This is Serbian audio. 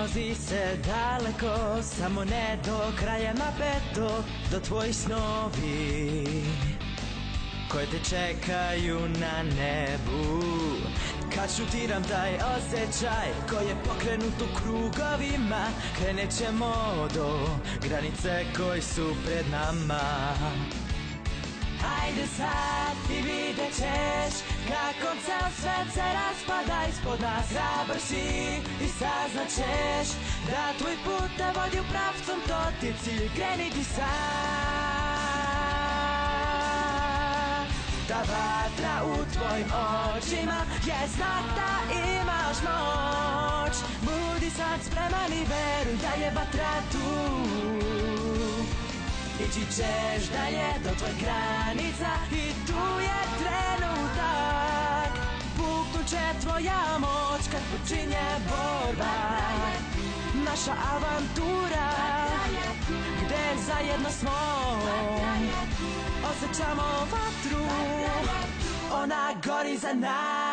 Vozi se daleko, samo ne do kraja mape, do tvojih snovi koje te čekaju na nebu. Kad šutiram taj osjećaj koji je pokrenut u krugovima, krenut ćemo do granice koji su pred nama. Ajde sad i vidjet ćeš kako ceo svet se raspada ispod nas. Hrabar si i saznat ćeš da tvoj put te vodi u pravcom, to ti je cilj, kreni ti sad. Ta vatra u tvojim očima je znak da imaš moć. Budi sad spreman i veruj da je vatra tu. Ići ćeš dalje do tvojih granica i tu je trenutak. Puknut će tvoja moć kad počinje borba. Naša avantura gde zajedno smo, osjećamo vatru, ona gori za nas.